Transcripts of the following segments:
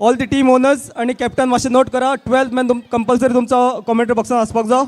All the team owners आणि captain मातशें note करा 12th मॅन कंपल्सरी तुमचो कॉमेंट्री बॉक्सान आसपाक जाय.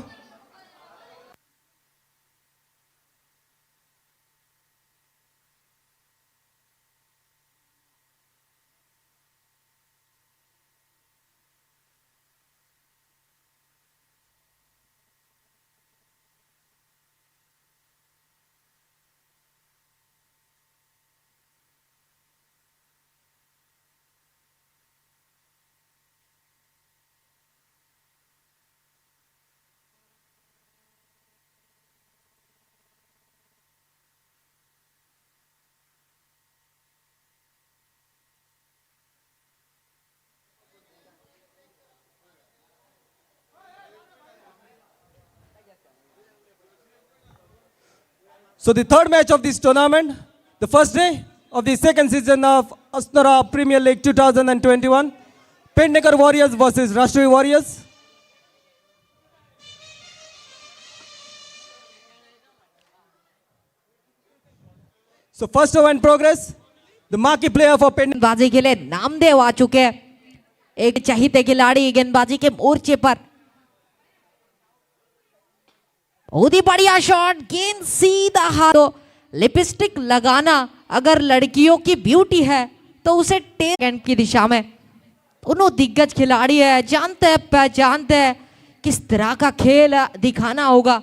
So the third match of this tournament, the first day of the second season of Asnara Premier League 2021, Pendekar Warriors versus Rashtriya Warriors. So first over in progress, the marquee player for Pendekar. गेंदबाजी के लिए नामदेव आ चुके हैं. एक चहीते खिलाड़ी गेंदबाजी के मोर्चे पर. बहुत ही बढ़िया शॉट, गेंद सीधा हाथों. लिपस्टिक लगाना अगर लड़कियों की ब्यूटी है तो उसे टेक की दिशा में. दोनों दिग्गज खिलाड़ी है, जानते हैं पहचानते हैं किस तरह का खेल दिखाना होगा.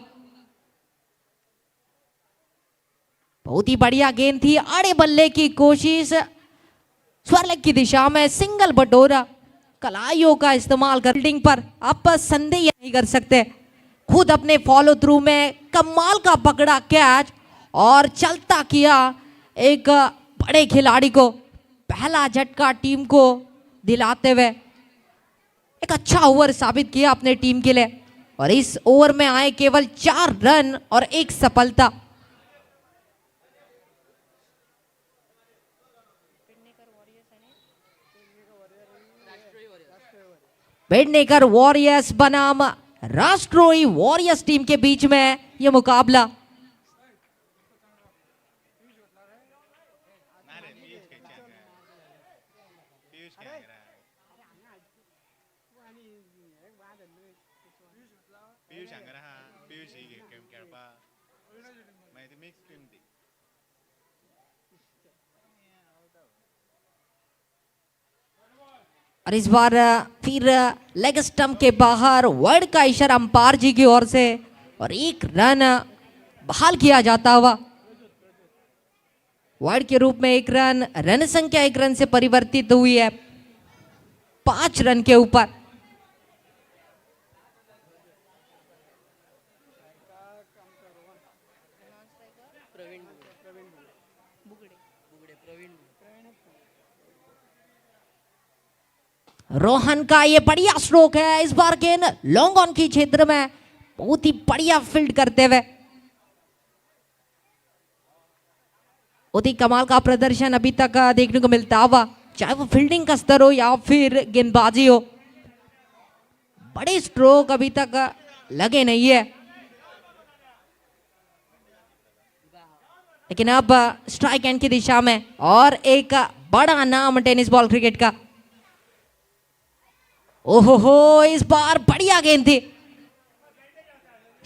बहुत ही बढ़िया गेंद थी, आड़े बल्ले की कोशिश, स्वर्लेग की दिशा में सिंगल बटोरा. कलाइयों का इस्तेमाल कर फील्डिंग पर आप संदेह नहीं कर सकते. खुद अपने फॉलो थ्रू में कमाल का पकड़ा कैच और चलता किया एक बड़े खिलाड़ी को. पहला झटका टीम को दिलाते हुए एक अच्छा ओवर साबित किया अपने टीम के लिए. और इस ओवर में आए केवल 4 रन और 1 सफलता. पेडनेकर वॉरियर्स बनाम राष्ट्रीय वॉरियर्स टीम के बीच में यह मुकाबला. और इस बार फिर लेग स्टंप के बाहर वर्ड का इशारा अंपायर जी की ओर से और 1 रन बहाल किया जाता हुआ. वर्ड के रूप में 1 रन, रन संख्या 1 रन से परिवर्तित हुई है 5 रन के ऊपर. रोहन का ये बढ़िया स्ट्रोक है. इस बार गेंद लॉन्ग ऑन की क्षेत्र में बहुत ही बढ़िया फील्ड करते हुए. बहुत ही कमाल का प्रदर्शन अभी तक देखने को मिलता हुआ, चाहे वो फील्डिंग का स्तर हो या फिर गेंदबाजी हो. बड़े स्ट्रोक अभी तक लगे नहीं है. लेकिन अब स्ट्राइक एंड की दिशा में और एक बड़ा नाम टेनिस बॉल क्रिकेट का. ओहो, इस बार बढ़िया गेंद थी.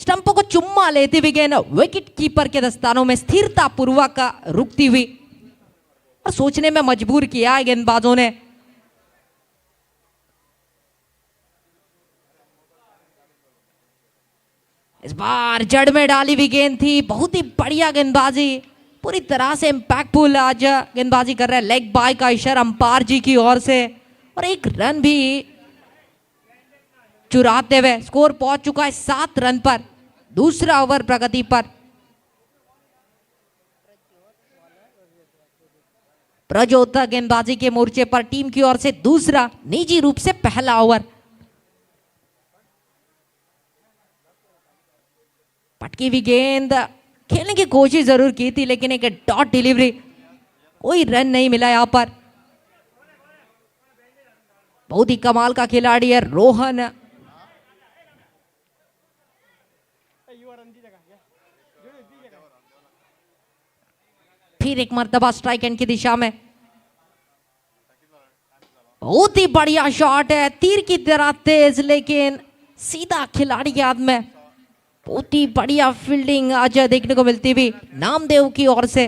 स्टंपों को चुम्मा लेती हुई गेंद विकेट कीपर के दस्तानों में स्थिरता पूर्वक रुकती हुई और सोचने में मजबूर किया है गेंदबाजों ने. इस बार जड़ में डाली हुई गेंद थी. बहुत ही बढ़िया गेंदबाजी, पूरी तरह से इंपैक्टफुल आज गेंदबाजी कर रहे हैं. लेग बाय का इशारा अंपायर जी की ओर से और 1 रन भी चुराते हुए स्कोर पहुंच चुका है 7 रन पर. दूसरा ओवर प्रगति पर. प्रजोत गेंदबाजी के मोर्चे पर टीम की ओर से दूसरा, निजी रूप से पहला ओवर. पटकी हुई गेंद, खेलने की कोशिश जरूर की थी लेकिन एक डॉट डिलीवरी, कोई रन नहीं मिला यहां पर. बहुत ही कमाल का खिलाड़ी है रोहन. फिर एक मर्तबा स्ट्राइक एंड की दिशा में. बहुत ही बढ़िया शॉट है, तीर की तरह तेज लेकिन सीधा खिलाड़ी के हाथ में। बहुत ही बढ़िया फील्डिंग आज देखने को मिलती हुई नामदेव की ओर से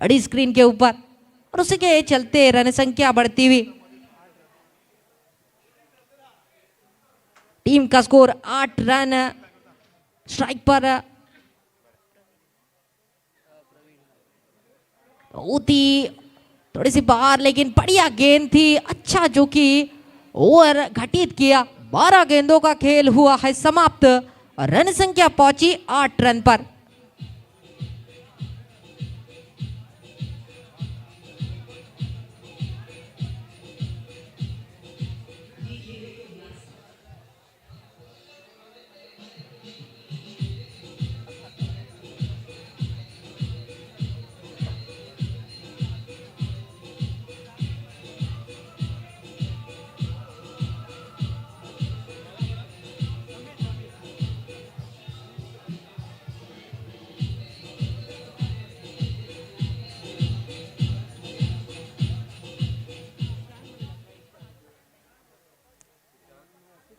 बड़ी स्क्रीन के ऊपर, और उसी के चलते रन संख्या बढ़ती हुई। टीम का स्कोर 8 रन स्ट्राइक पर। बहुत ही थोड़ी सी बाहर लेकिन बढ़िया गेंद थी, अच्छा जो कि ओवर घटित किया। 12 गेंदों का खेल हुआ है समाप्त, रन संख्या पहुंची 8 रन पर।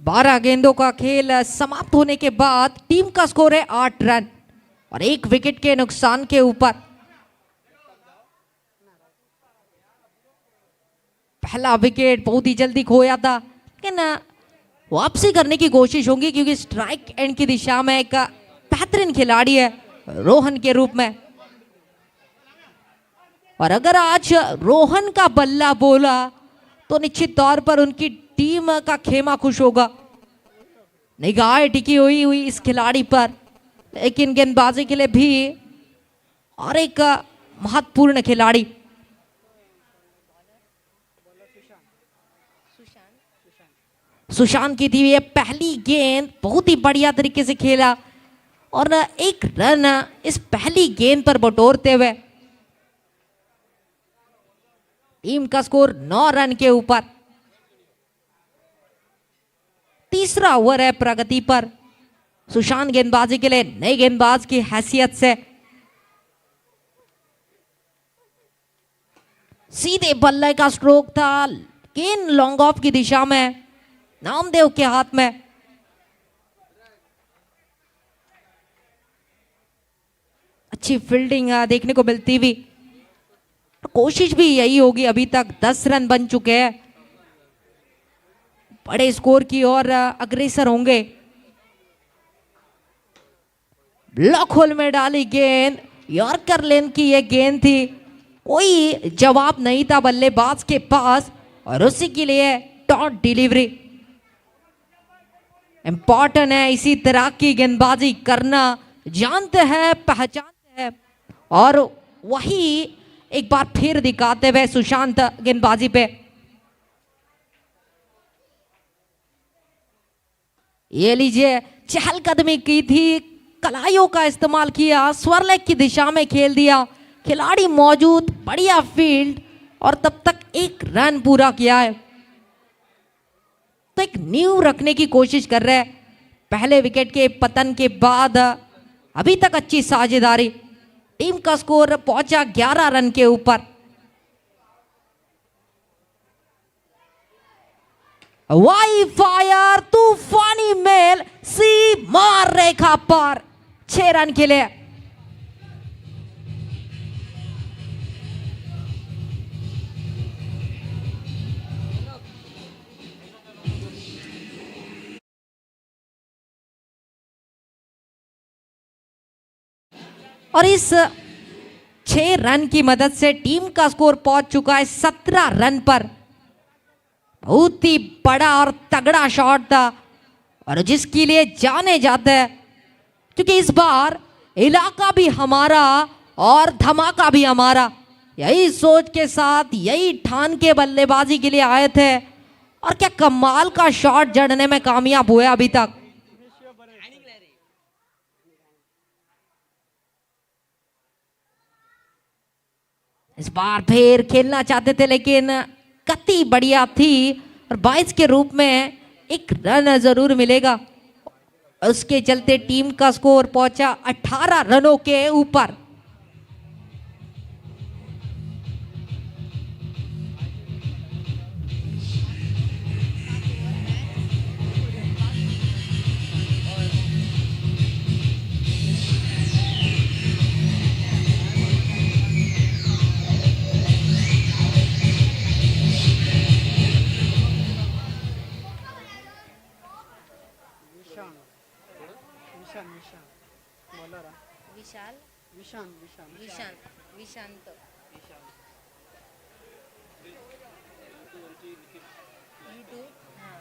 बारह गेंदों का खेल समाप्त होने के बाद टीम का स्कोर है 8 रन और 1 विकेट के नुकसान के ऊपर। पहला विकेट बहुत ही जल्दी खोया था, लेकिन वापसी करने की कोशिश होगी क्योंकि स्ट्राइक एंड की दिशा में एक बेहतरीन खिलाड़ी है रोहन के रूप में। और अगर आज रोहन का बल्ला बोला तो निश्चित तौर पर उनकी टीम का खेमा खुश होगा। निगाहें टिकी हुई इस खिलाड़ी पर, लेकिन गेंदबाजी के लिए भी और एक महत्वपूर्ण खिलाड़ी। सुशांत की थी ये पहली गेंद, बहुत ही बढ़िया तरीके से खेला और 1 रन इस पहली गेंद पर बटोरते हुए टीम का स्कोर 9 रन के ऊपर। तीसरा ओवर है प्रगति पर। सुशांत गेंदबाजी के लिए नए गेंदबाज की हैसियत से सीधे बल्ले का स्ट्रोक था, गेंद लॉन्ग ऑफ की दिशा में, नामदेव के हाथ में। अच्छी फील्डिंग देखने को मिलती हुई। कोशिश भी यही होगी, अभी तक 10 रन बन चुके हैं, बड़े स्कोर की ओर अग्रसर होंगे। ब्लॉक होल में डाली गेंद, यॉर्कर लेन की यह गेंद थी, कोई जवाब नहीं था बल्लेबाज के पास और उसी के लिए डॉट डिलीवरी। इंपॉर्टेंट है इसी तरह की गेंदबाजी करना, जानते हैं पहचानते हैं और वही एक बार फिर दिखाते हुए सुशांत गेंदबाजी पे। ये लीजिए, चहलकदमी की थी, कलाइयों का इस्तेमाल किया, स्वर लेग की दिशा में खेल दिया, खिलाड़ी मौजूद, बढ़िया फील्ड और तब तक 1 रन पूरा किया है। तो एक नींव रखने की कोशिश कर रहे हैं पहले विकेट के पतन के बाद। अभी तक अच्छी साझेदारी, टीम का स्कोर पहुंचा 11 रन के ऊपर। वाई फायर, तूफानी मेल सीमा रेखा पर 6 रन के लिए। और इस 6 रन की मदद से टीम का स्कोर पहुंच चुका है 17 रन पर। बहुत ही बड़ा और तगड़ा शॉट था और जिसके लिए जाने जाते हैं, क्योंकि इस बार इलाका भी हमारा और धमाका भी हमारा, यही सोच के साथ, यही ठान के बल्लेबाजी के लिए आए थे और क्या कमाल का शॉट जड़ने में कामयाब हुए अभी तक। इस बार फिर खेलना चाहते थे लेकिन गति बढ़िया थी और 22 के रूप में 1 रन जरूर मिलेगा। उसके चलते टीम का स्कोर पहुंचा 18 रनों के ऊपर। विशाल विशांत विशांत YouTube हां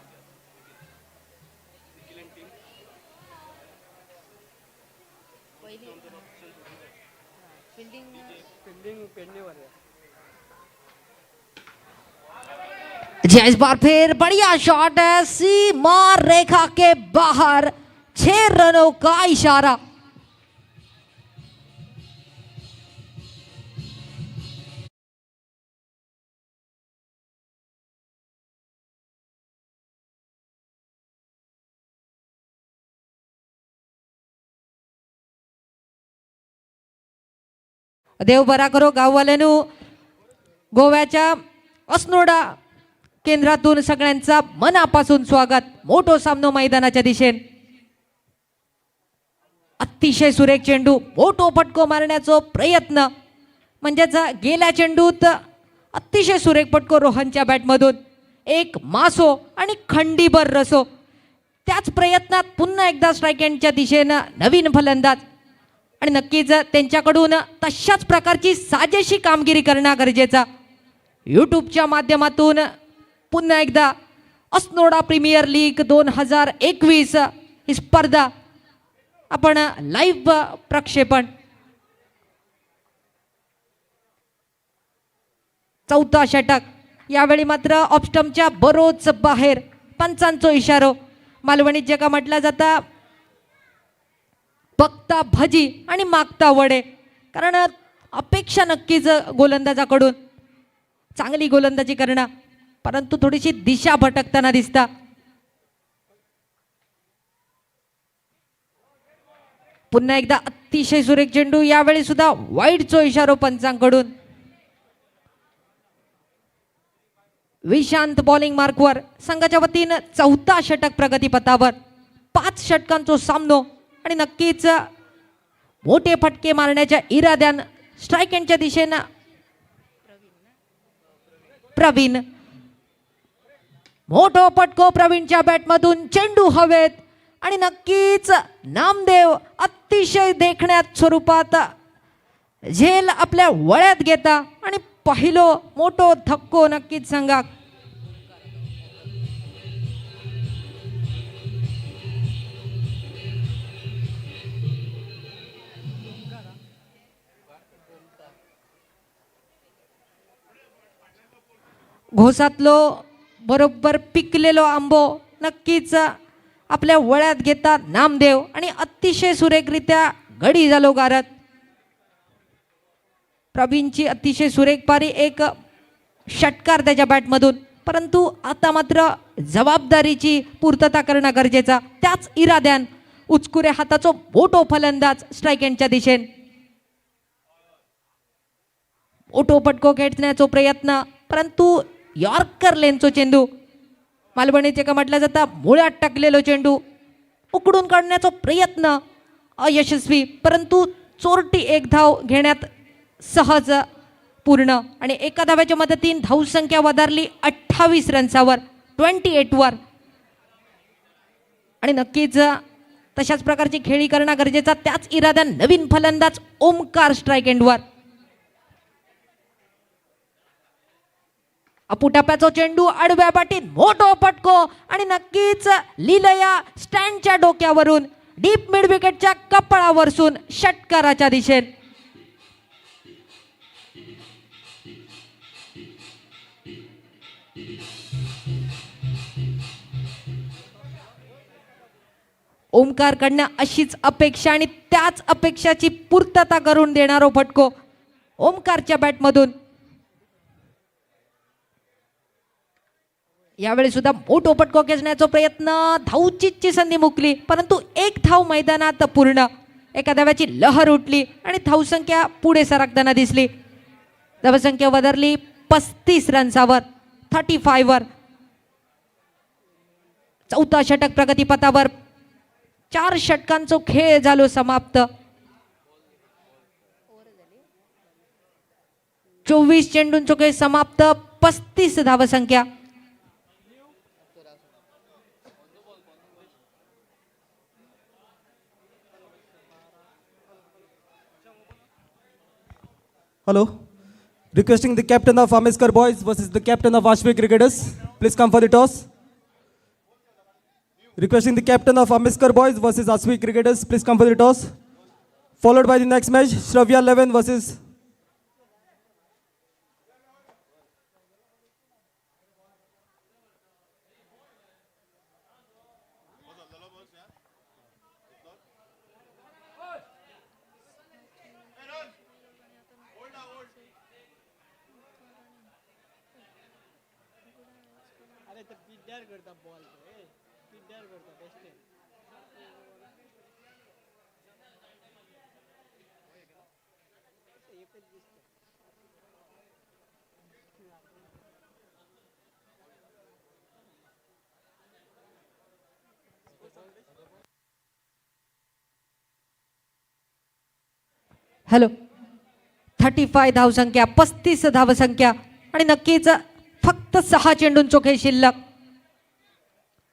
पहिली फील्डिंग जी इस बार फिर बढ़िया शॉट है सीमा रेखा के बाहर 6 रनों का इशारा। देव बरा करो गाववाल्यानो गोव्याच्या अस्नोडा केंद्रातून सगळ्यांचा मनापासून स्वागत। मोठो सामनो मैदानाच्या दिशेन अतिशय सुरेख चेंडू मोठो फटको मारण्याचा प्रयत्न म्हणजेच गेल्या चेंडूत अतिशय सुरेख फटको रोहनच्या बॅटमधून एक मासो आणि खंडीभर रसो। त्याच प्रयत्नात पुन्हा एकदा स्ट्राईक एंडच्या दिशेनं नवीन फलंदाज आणि नक्कीच त्यांच्याकडून तशाच प्रकारची साजेशी कामगिरी करणं गरजेचा। यूट्यूबच्या माध्यमातून पुन्हा एकदा अस्नोडा प्रीमियर लीग 2021 ही स्पर्धा आपण लाईव्ह प्रक्षेपण। चौथा षटक यावेळी मात्र ऑफस्टम्पच्या बरोच बाहेर पंचांचो इशारो। मालवणीत जे का म्हटलं जातं बघता भजी आणि मागता वडे, कारण अपेक्षा नक्कीच गोलंदाजाकडून चांगली गोलंदाजी करणं परंतु थोडीशी दिशा भटकताना दिसता। पुन्हा एकदा अतिशय सुरेख चेंडू यावेळी सुद्धा वाईडचो इशारो पंचांकडून। विशांत बॉलिंग मार्कवर संघाच्या वतीनं चौथा षटक प्रगतीपथावर। 5 षटकांचो सामनो आणि नक्कीच मोठे फटके मारण्याच्या इराद्यानं स्ट्राईक एंडच्या दिशेनं प्रवीण। मोठो फटको प्रवीणच्या बॅटमधून चेंडू हवेत आणि नक्कीच नामदेव अतिशय देखण्यात स्वरूपात झेल आपल्या वळ्यात घेता आणि पहिलो मोठो धक्को नक्कीच संघाक। घोसातलो बरोबर पिकलेलो आंबो नक्कीच आपल्या वळ्यात घेतात नामदेव आणि अतिशय सुरेखरित्या गडी झालो गारत। प्रवीणची अतिशय सुरेख पारी, एक षटकार त्याच्या बॅटमधून, परंतु आता मात्र जबाबदारीची पूर्तता करणं गरजेचा। त्याच इराद्यान उचकुऱ्या हाताचो मोठो फलंदाज स्ट्राईक एंडच्या दिशेन मोठो फटको खेचण्याचा प्रयत्न परंतु यॉर्कर लेनचो चेंडू। मालवणीचे का म्हटलं जातं मुळ्यात टाकलेलो चेंडू उकडून काढण्याचा प्रयत्न अयशस्वी, परंतु चोरटी एक धाव घेण्यात सहज पूर्ण आणि एका धाव्याच्या मदतीने धावसंख्या वधारली 28 रन्सावर 28 वर। आणि नक्कीच तशाच प्रकारची खेळी करणं गरजेचा। त्याच इराद्याने नवीन फलंदाज ओमकार स्ट्राईक एंडवर। अपुटाप्याचा चेंडू आडव्या बाटीत मोठो फटको आणि नक्कीच लीलया स्टँडच्या डोक्यावरून डीप मिड विकेटच्या कपाळावरसून षटकाराच्या दिशेन। ओमकार कडनं अशीच अपेक्षा आणि त्याच अपेक्षाची पूर्तता करून देणारो फटको ओमकारच्या बॅटमधून। यावेळी सुद्धा मोठो फटको खेचण्याचा प्रयत्न, धावचीची संधी मुकली परंतु एक धाव मैदानात पूर्ण। एका धाव्याची लहर उठली आणि धावसंख्या पुढे सरकताना दिसली। धावसंख्या वधारली 35 रन्सावर 35 वर। चौथा षटक प्रगतीपथावर। 4 षटकांचो खेळ झालो समाप्त। 24 चेंडूंचो खेळ समाप्त, 35 धावसंख्या। Hello. Requesting the captain of Ameskar Boys versus the captain of Ashwin Cricketers. Please come for the toss. Requesting the captain of Ameskar Boys versus Ashwin Cricketers. Please come for the toss. Followed by the next match, Shravya 11 versus अरे ते पिड्ड्यार करता ball पिड्ड्यार करता best hello 35 धावसंख्या 35 धावसंख्या आणि नक्कीच फक्त 6 चेंडूंचो खेळ शिल्लक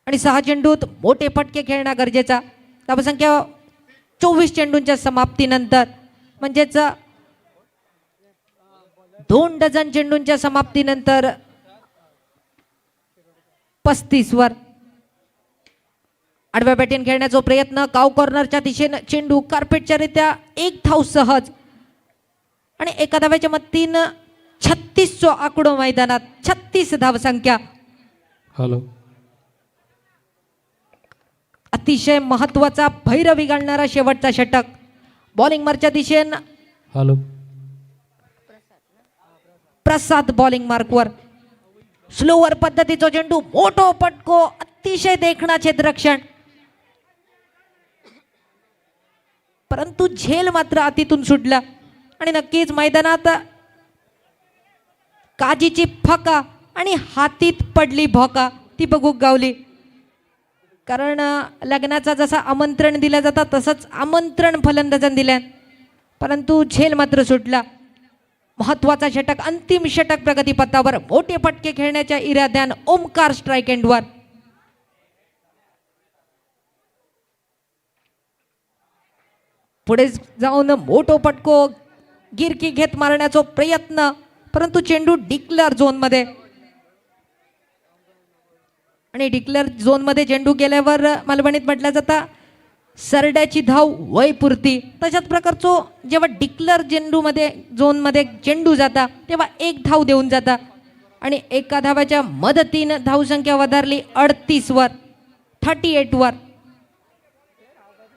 आणि 6 चेंडूत मोठे फटके खेळणं गरजेचा. धावसंख्या 24 चेंडूंच्या समाप्तीनंतर म्हणजेच 2 डझन चेंडूंच्या समाप्तीनंतर 35 वर आडव्या बॅटिंग खेळण्याचा प्रयत्न. काव कॉर्नरच्या दिशेने चेंडू कार्पेटच्या रित्या एक धाव सहज आणि एका धाव्याच्या मदतीनं 36 आकडो मैदानात 36 धावसंख्या. हॅलो. अतिशय महत्वाचा भैरवी घालणारा शेवटचा षटक. बॉलिंग मार्कच्या दिशेनं हॅलो. प्रसाद बॉलिंग मार्कवर. स्लोवर पद्धतीचा चेंडू मोठो पटको अतिशय देखणा क्षेत्ररक्षण परंतु झेल मात्र अतितून सुटला आणि नक्कीच मैदानात काजीची फका आणि हातीत पडली भोका ती बघू गावली. कारण लग्नाचा जसा आमंत्रण दिलं जातं तसंच आमंत्रण फलंदाजांनी दिल्या परंतु झेल मात्र सुटला. महत्वाचा षटक अंतिम षटक प्रगतीपथावर मोठे फटके खेळण्याच्या इराद्यान ओमकार स्ट्राईक एंडवर. पुढे जाऊन मोठो पटको गिरकी घेत मारण्याचा प्रयत्न परंतु चेंडू डिक्लेअर झोन मध्ये आणि डिक्लेअर झोन मध्ये चेंडू गेल्यावर मालवणीत म्हटलं जातं सरड्याची धाव वय पुरती. तशाच प्रकारचो जेव्हा डिक्लेअर चेंडू मध्ये झोन मध्ये चेंडू जाता तेव्हा एक धाव देऊन जाता आणि एका धावाच्या मदतीनं धावसंख्या वधारली 38 वर 38 वर.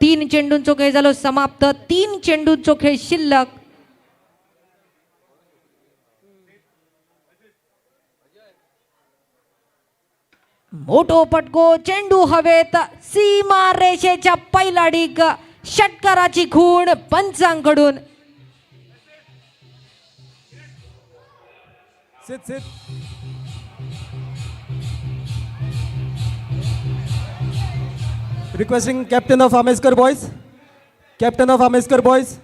3 चेंडूंचो खेळ झालो समाप्त. 3 चेंडूंचो खेळ शिल्लक. मोठो पटको चेंडू हवेत सीमा रेषेच्या पैलाडीक षटकाराची खूण पंचांकडून. sit. Requesting captain of Ameskar Boys. Captain of Ameskar Boys.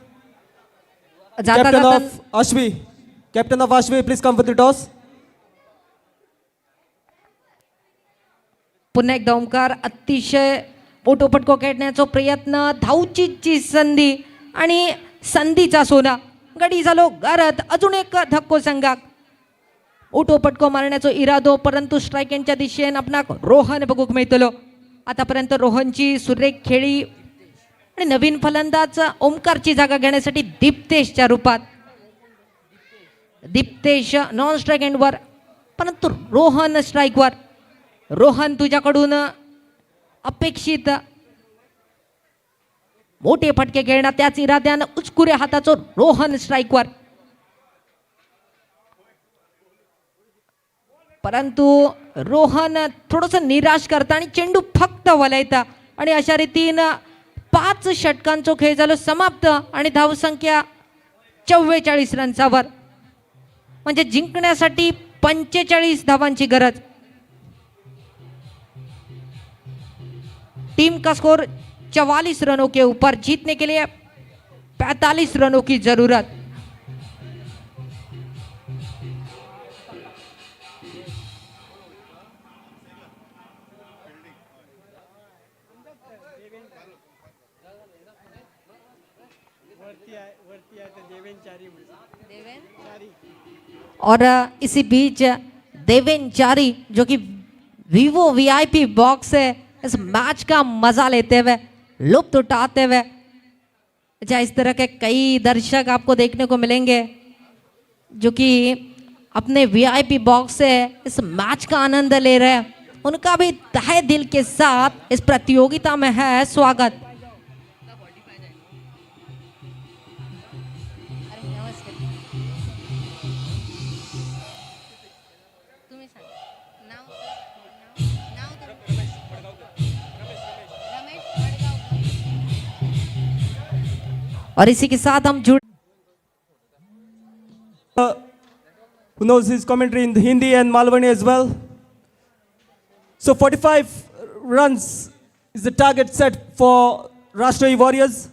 जाता Captain जाता of Ashwi. Captain of Ashwi, please come for the toss. पुन्हा एकदा ओमकार अतिशय मोठो पटको खेळण्याचा प्रयत्न. धावचीची संधी आणि संधीचा सोना गडी झालो घरात. अजून एक धक्को संघाक मोठो पटको मारण्याचा इरादो परंतु स्ट्राईक यांच्या दिशेने आपणाक रोहन बघूक मिळतलो. आतापर्यंत रोहनची सुरेख खेळी आणि नवीन फलंदाज ओमकारची जागा घेण्यासाठी दीप्तेशच्या रूपात. दीप्तेश नॉन स्ट्राईक एंडवर परंतु रोहन स्ट्राईकवर. रोहन तुझ्याकडून अपेक्षित मोठे फटके खेळणार त्याच इराद्यानं उचकुरे हाताचो रोहन स्ट्राईकवर. परंतु रोहन थोडस निराश करता आणि चेंडू फक्त वलयता आणि अशा रीतीनं 5 षटकांचो खेळ झालो समाप्त आणि धावसंख्या 44 रन्सावर. म्हणजे जिंकण्यासाठी 45 धावांची गरज. टीम का स्कोर 44 रनों के ऊपर. जीतने के लिए 45 रनों की जरूरत. वरती आहे तर देवेंचारी और इसी बीच देवेन चारी जो कि वीवो वीआईपी बॉक्स से इस मैच का मजा लेते हुए लुत्फ उठाते हुए, अच्छा इस तरह के कई दर्शक आपको देखने को मिलेंगे जो कि अपने वीआईपी बॉक्स से इस मैच का आनंद ले रहे हैं। उनका भी तहे दिल के साथ इस प्रतियोगिता में है स्वागत। और इसी के साथ हम जुड़ who knows his commentary in Hindi and Malwani as well. So 45 runs is the target set for Rashtriya Warriors.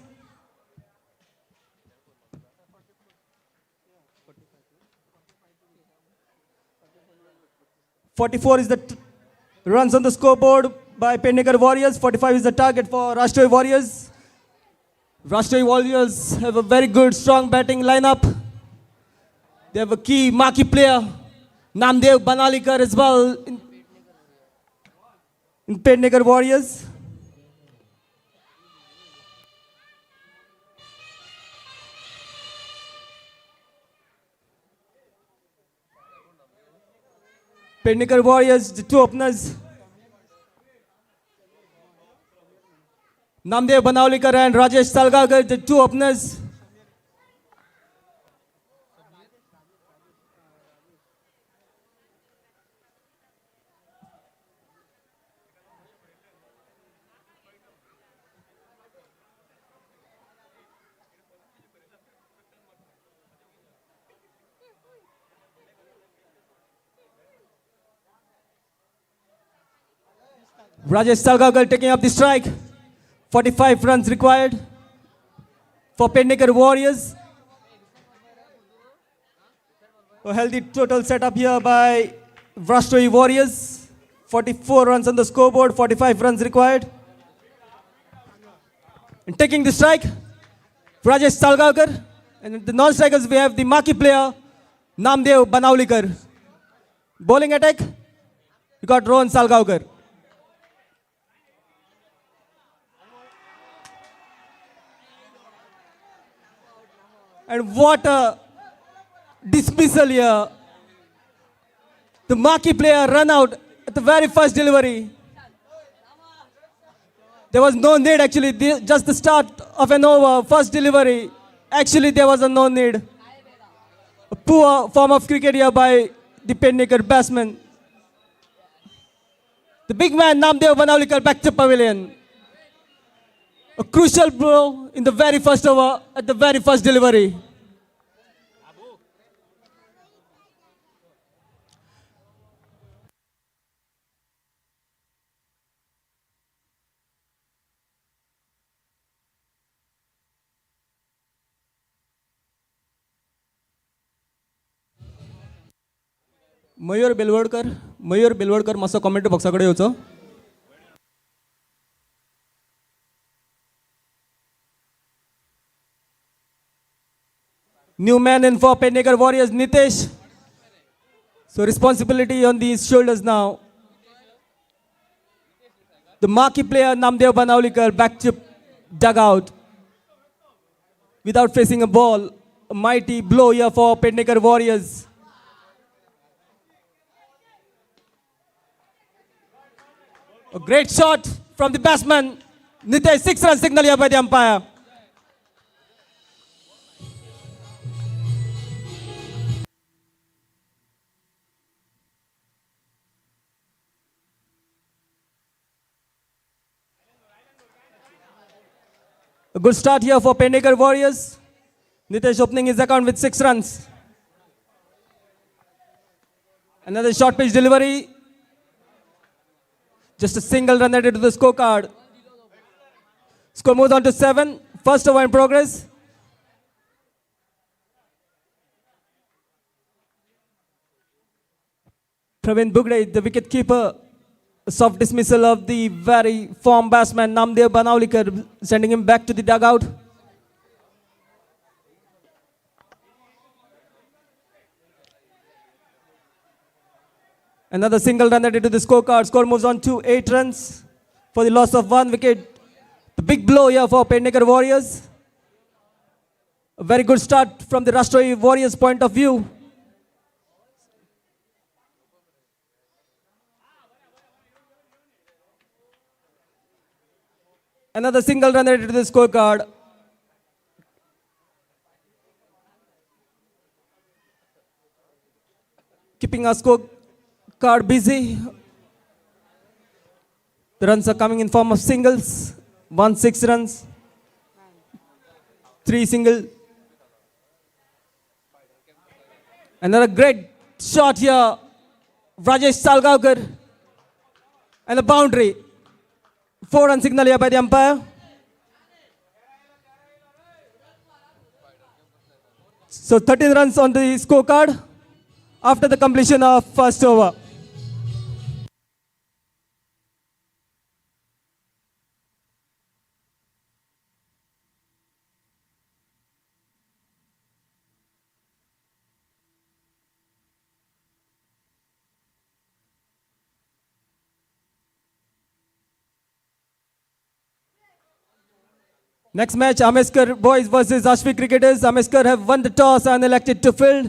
"44 is the runs on the scoreboard by Pendekar Warriors. 45 is the target for Rashtriya Warriors. Rashtriya Warriors have a very good, strong batting lineup. They have a key marquee player, Namdev Banalikar as well in Pendekar Warriors. Pendekar Warriors, the two openers, Namdev Banalikar and Rajesh Salgaonkar, the two openers. Rajesh Salgaonkar taking up the strike. 45 runs required for Pendekar Warriors. A healthy total setup here by Rashtriya Warriors. 44 runs on the scoreboard, 45 runs required. And taking the strike, Rajesh Salgaonkar. And the non-strikers, we have the marquee player, Namdev Banalikar. Bowling attack, you got Rohan Salgaonkar. And what a dismissal here. The marquee player run out at the very first delivery. There was no need actually, just the start of an over, first delivery. Actually there was no need. A poor form of cricket here by the Pendekar batsman. The big man Namdev Banalikar back to pavilion. A crucial blow in the very first over at the very first delivery. मयूर बेलवडकर मातसो comment Buxa कडेन येवचो. New man in for Pendekar Warriors, Nitesh. So responsibility on these shoulders now. The marquee player Namdev Banalikar back to dugout without facing a ball. A mighty blow here for Pendekar Warriors. A great shot from the batsman. Nitesh, 6-run signal here by the umpire. A good start here for Pendekar Warriors. Nitesh opening his account with 6 runs. Another short pitch delivery. Just a single run added to the scorecard. Score moves on to 7. First over in progress. Praveen Bugde, the wicket keeper. A soft dismissal of the very form batsman Namdev Banalikar, sending him back to the dugout. Another single run added to the scorecard. Score moves on to 8 runs for the loss of 1 wicket. The big blow here for Pendekar Warriors. A very good start from the Rashtriya Warriors point of view. Another single run added to the scorecard. Keeping our scorecard busy. The runs are coming in form of singles. 1 6 runs. 3 single. Another great shot here. Rajesh Salgaonkar. And a boundary. 4-run signal here by the umpire. So 13 runs on the scorecard after the completion of first over. Next match, Ameskar boys versus Ashvi cricketers. Ameskar have won the toss and elected to field.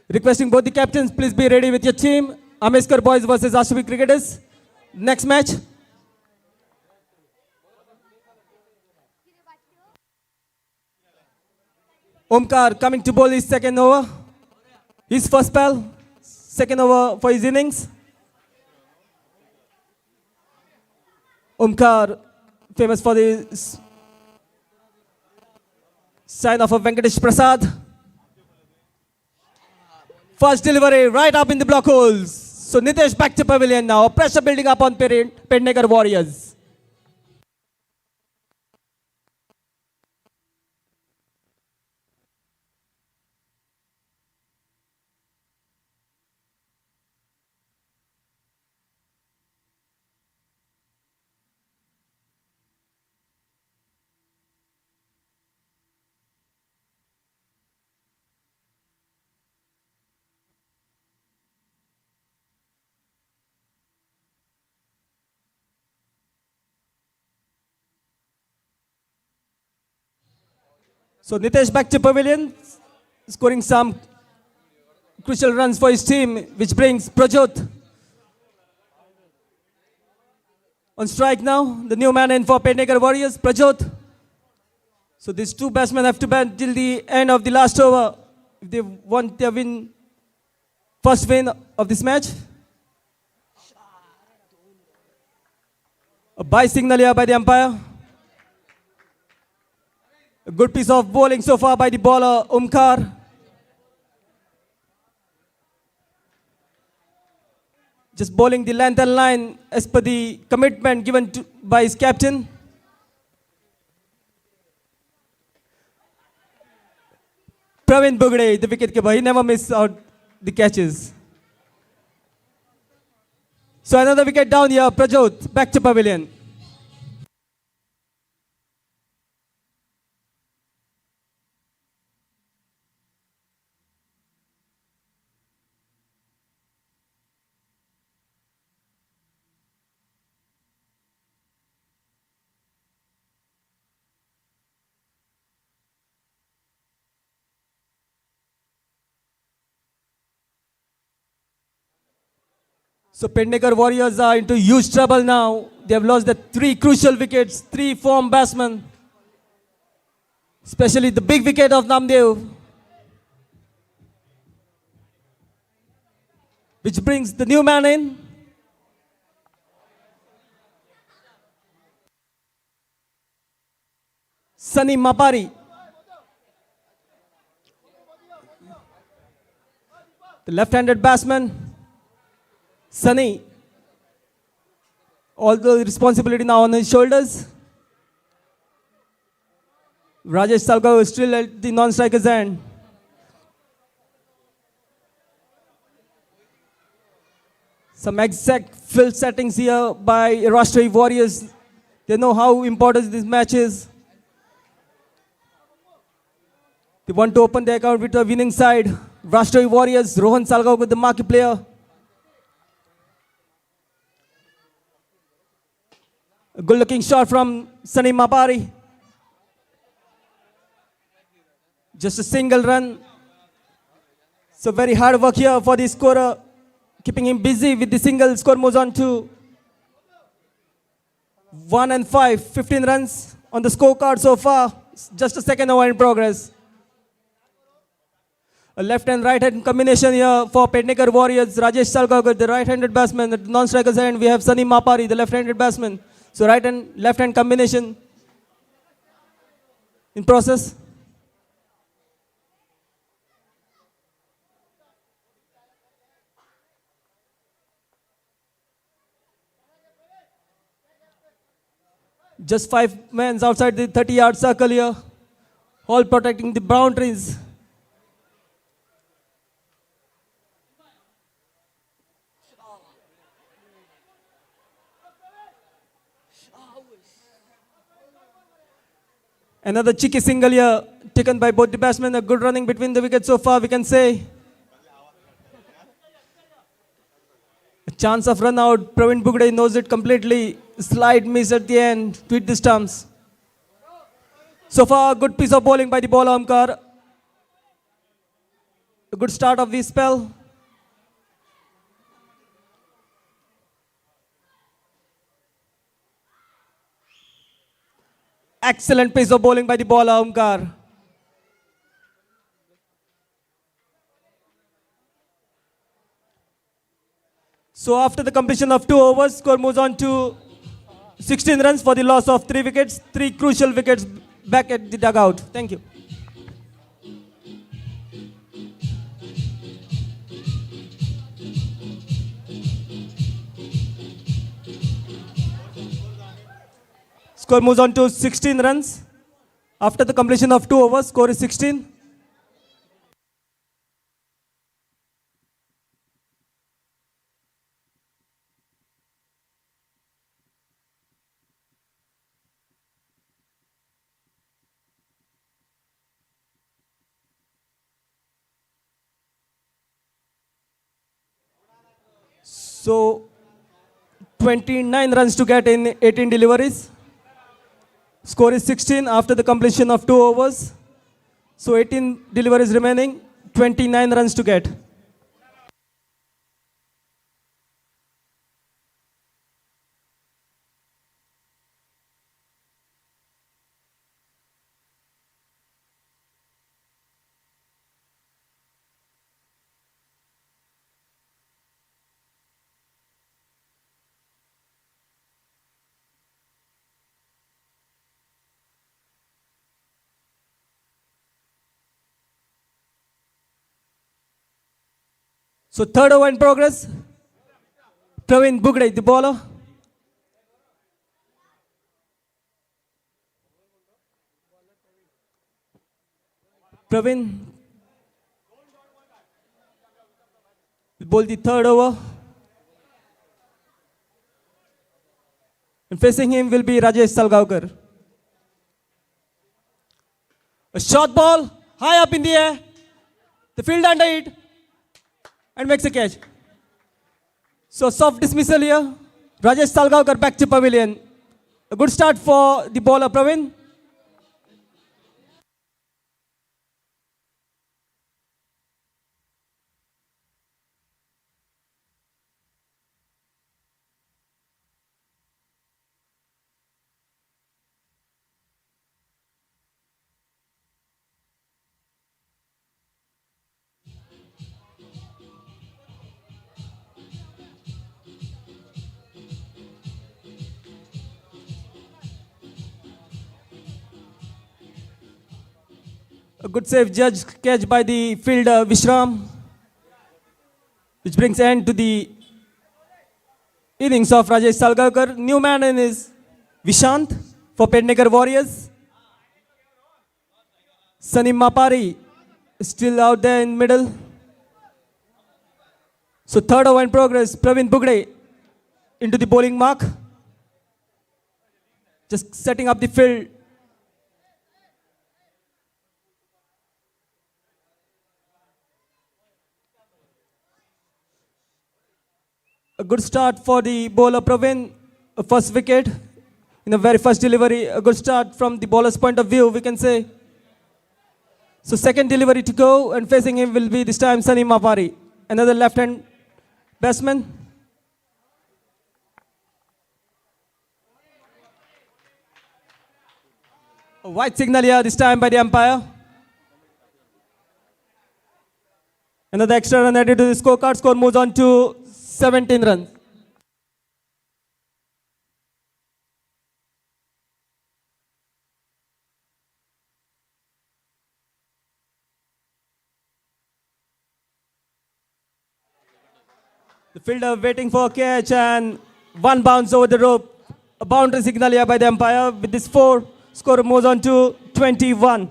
Requesting both the captains, please be ready with your team. Ameskar boys versus Ashvi cricketers. Next match. Omkar coming to bowl his second over. His first spell. Second over for his innings. Omkar, famous for the sign of a Venkatesh Prasad. First delivery right up in the block holes. So Nitesh back to pavilion now. Pressure building up on Pendekar Warriors. So Nitesh back to pavilion, scoring some crucial runs for his team, which brings Prajot on strike now. The new man in for Pendekar Warriors, Prajot. So these two batsmen have to bat till the end of the last over if they want their first win of this match. A bye signal here by the umpire. A good piece of bowling so far by the bowler, Omkar. Just bowling the length and line as per the commitment given by his captain. Praveen Bugde, the wicketkeeper, he never misses out the catches. So another wicket down here, Prajot, back to pavilion. So Pendekar Warriors are into huge trouble now. They have lost the 3 crucial wickets, 3 form batsmen. Especially the big wicket of Namdev. Which brings the new man in. Sunny Mapari. The left-handed batsman. Sunny, all the responsibility now on his shoulders. Rajesh Salgaonkar is still at the non-striker's end. Some exact field settings here by Rashtriya Warriors. They know how important this match is. They want to open their account with a winning side. Rashtriya Warriors, Rohan Salgaonkar, the marquee player. A good looking shot from Sunny Mapari. Just a single run. So very hard work here for the scorer, keeping him busy with the single. Score moves on to 1 and 5, 15 runs on the scorecard so far. Just a second over in progress. A left and right hand combination here for Pednekar Warriors. Rajesh Salgaonkar, the right-handed batsman. At non-striker's end, we have Sunny Mapari, the left-handed batsman. So right and left-hand combination in process. Just 5 men outside the 30-yard circle here, all protecting the boundaries. Another cheeky single here, taken by both the batsmen. A good running between the wickets so far, we can say. A chance of run out. Praveen Bugde knows it completely. Slight miss at the end to hit the stumps. So far, a good piece of bowling by the bowler Omkar. A good start of the spell. Excellent piece of bowling by the bowler Omkar. So after the completion of 2 overs, score moves on to 16 runs for the loss of 3 wickets. 3 crucial wickets back at the dugout. Thank you. Score moves on to 16 runs. After the completion of 2 overs, score is 16. So 29 runs to get in 18 deliveries. Score is 16 after the completion of 2 overs. So 18 deliveries remaining, 29 runs to get. So third over in progress. Praveen Bugde, the bowler. Praveen will bowl the third over. And facing him will be Rajesh Salgaonkar. A short ball, high up in the air. The field under it. And makes a catch. So soft dismissal here. Rajesh Salgaonkar back to pavilion. A good start for the bowler Praveen. A good save judge catch by the fielder Vishram, which brings end to the innings of Rajesh Salgaonkar. New man in is Vishant for Pednekar Warriors. Sunny Mapari is still out there in middle. So third over in progress. Praveen Bugde into the bowling mark. Just setting up the field. A good start for the bowler Praveen. First wicket. In the very first delivery, a good start from the bowler's point of view, we can say. So second delivery to go, and facing him will be this time Sunny Mapari, another left-hand batsman. A white signal here this time by the umpire. Another extra run added to the scorecard. Score moves on to 17 runs. The fielder waiting for a catch and one bounce over the rope. A boundary signal here by the umpire. With this 4, score moves on to 21.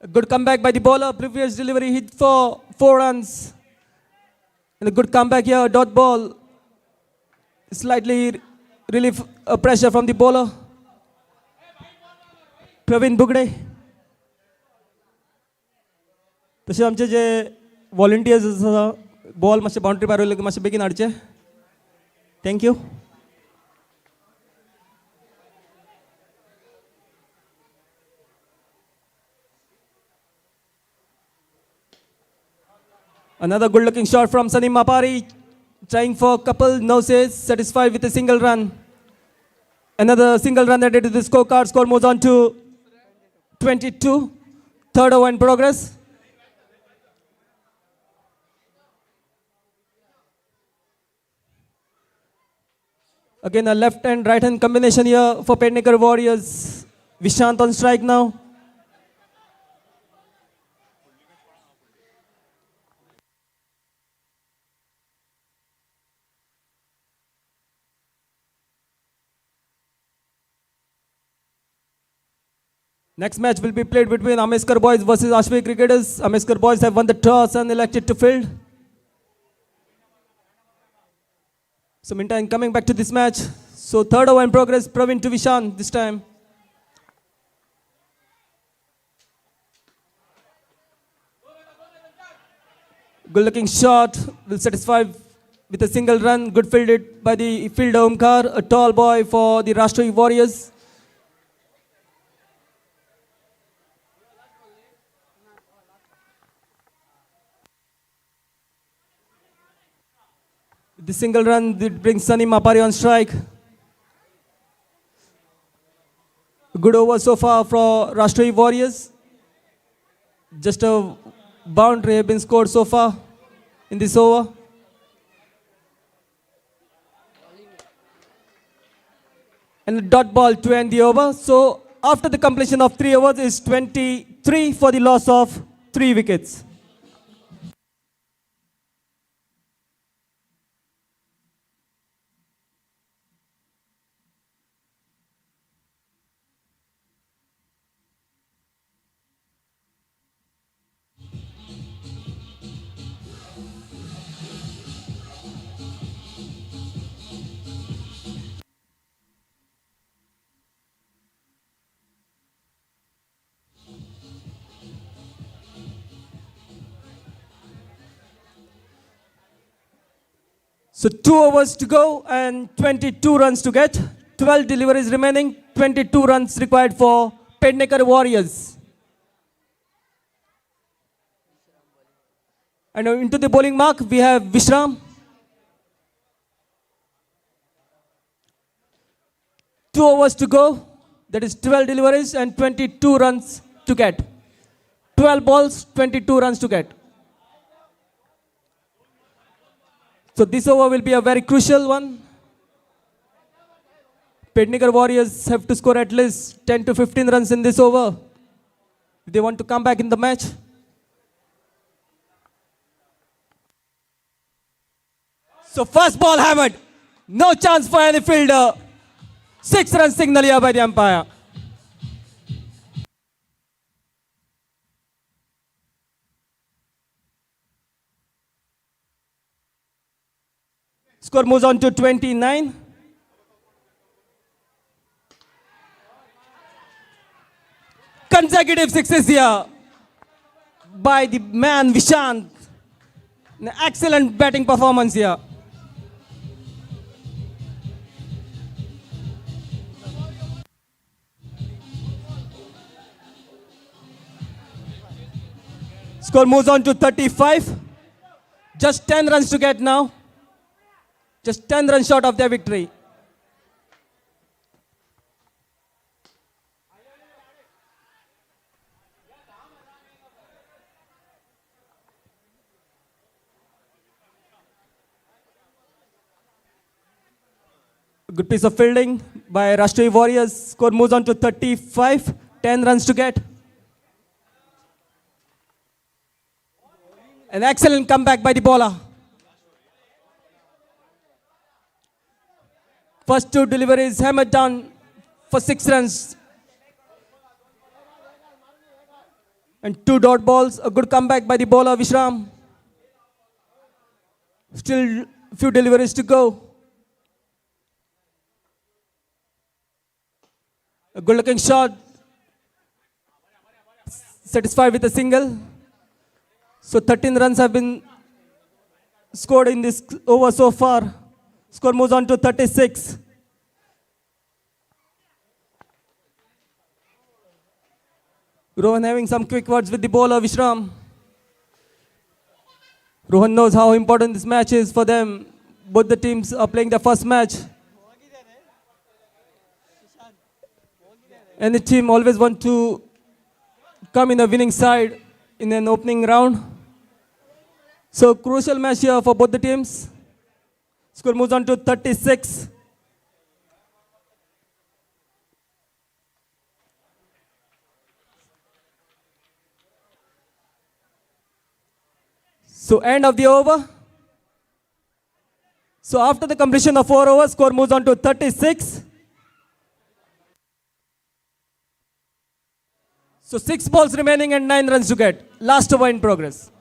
A good comeback by the bowler. Previous delivery hit for 4 runs. And a good comeback here. Dot ball. Slightly relief pressure from the bowler. Praveen Bugde. तसे आमचे जे volunteers आसा ball मातशे boundary भायर उरले की मातशे बेगीन हाडचे. Thank you. Another good looking shot from Sunny Mapari, trying for a couple, no says, satisfied with a single run. Another single run added to the scorecard. Score moves on to 22. Third over in progress. Again, a left and right hand combination here for Pednekar Warriors. Vishant on strike now. Next match will be played between Ameskar Boys versus Ashway Cricketers. Ameskar Boys have won the toss and elected to field. So meantime, coming back to this match. So third over in progress, Praveen to Vishant this time. Good looking shot, will satisfy with a single run. Good fielded by the fielder Omkar, a tall boy for the Rashtriya Warriors. The single run that brings Sunny Mapari on strike. Good over so far for Rashtriya Warriors. Just a boundary have been scored so far in this over. And a dot ball to end the over. So after the completion of 3 overs is 23 for the loss of 3 wickets. So 2 overs to go and 22 runs to get. 12 deliveries remaining, 22 runs required for Pednekar Warriors. And into the bowling mark, we have Vishram. 2 overs to go. That is 12 deliveries and 22 runs to get. 12 balls, 22 runs to get. So this over will be a very crucial one. Pednekar Warriors have to score at least 10 to 15 runs in this over if they want to come back in the match. So first ball hammered. No chance for any fielder. 6 run signal here by the umpire. Score moves on to 29. Consecutive sixes here by the man Vishant. An excellent batting performance here. Score moves on to 35. Just 10 runs to get now. Just 10 runs short of their victory. Good piece of fielding by Rashtriya Warriors. Score moves on to 35. 10 runs to get. An excellent comeback by the bowler. First two deliveries hammered down for 6 runs. And 2 dot balls. A good comeback by the bowler Vishram. Still few deliveries to go. A good looking shot. Satisfied with a single. So 13 runs have been scored in this over so far. Score moves on to 36. Rohan having some quick words with the bowler Vishram. Rohan knows how important this match is for them. Both the teams are playing their first match. And the team always want to come in a winning side in an opening round. So crucial match here for both the teams. Score moves on to 36. So end of the over. So after the completion of 4 overs, score moves on to 36. So 6 balls remaining and 9 runs to get. Last over in progress.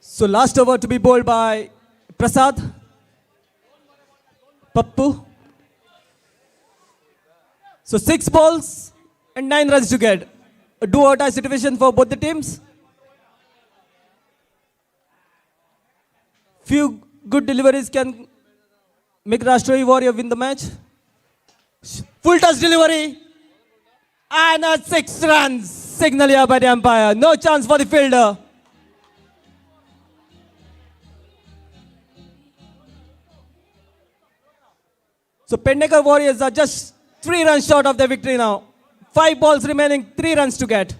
So last over to be bowled by Prasad. Pappu. So 6 balls and 9 runs to get. A do or die situation for both the teams. Few good deliveries can make Rashtriya Warrior win the match. Full toss delivery. And a 6 runs. Signal here by the umpire. No chance for the fielder. So Pendekar Warriors are just 3 runs short of their victory now. 5 balls remaining, 3 runs to get.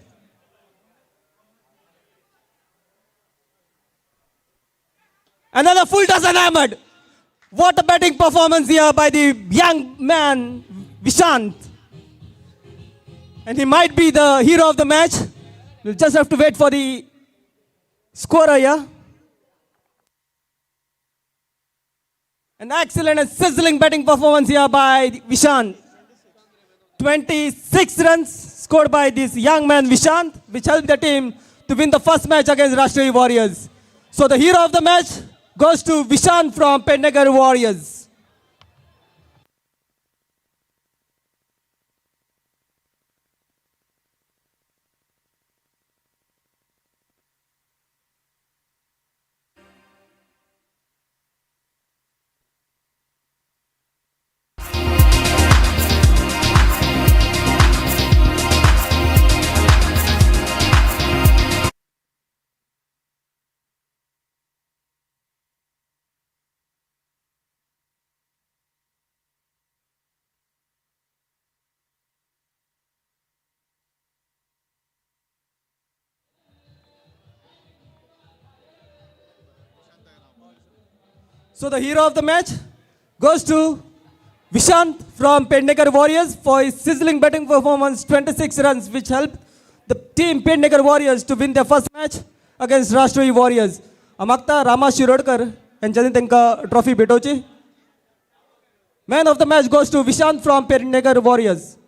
Another full toss and hammered. What a batting performance here by the young man, Vishant. And he might be the hero of the match. We'll just have to wait for the scorer here. An excellent and sizzling batting performance here by Vishant. 26 runs scored by this young man Vishant, which helped the team to win the first match against Rashtriya Warriors. So the hero of the match goes to Vishant from Pendekar Warriors. So the hero of the match goes to Vishant from Pendekar Warriors for his sizzling batting performance, 26 runs, which helped the team Pendekar Warriors to win their first match against Rashtrohi Warriors. Amakta Rama Shirodkar यांच्यानी त्यांना trophy भेटवची. Man of the match goes to Vishant from Pendekar Warriors.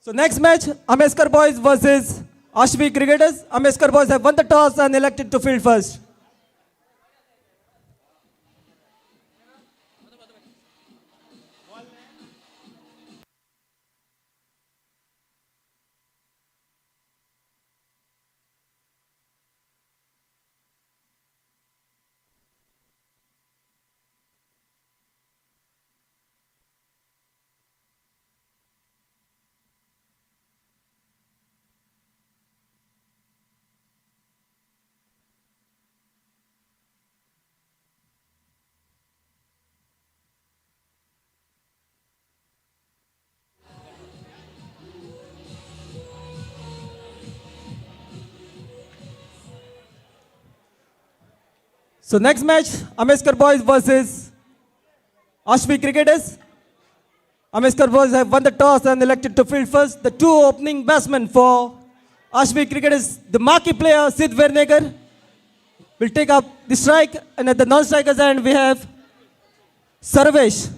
So next match, Ameskar Boys versus Ashvi Cricketers. Ameskar Boys have won the toss and elected to field first. So next match, Ameskar Boys versus Ashvi Cricketers. Ameskar Boys have won the toss and elected to field first. The two opening batsmen for Ashvi Cricketers, the marquee player Sid Vernegar will take up the strike, and at the non-strikers end we have Sarvesh.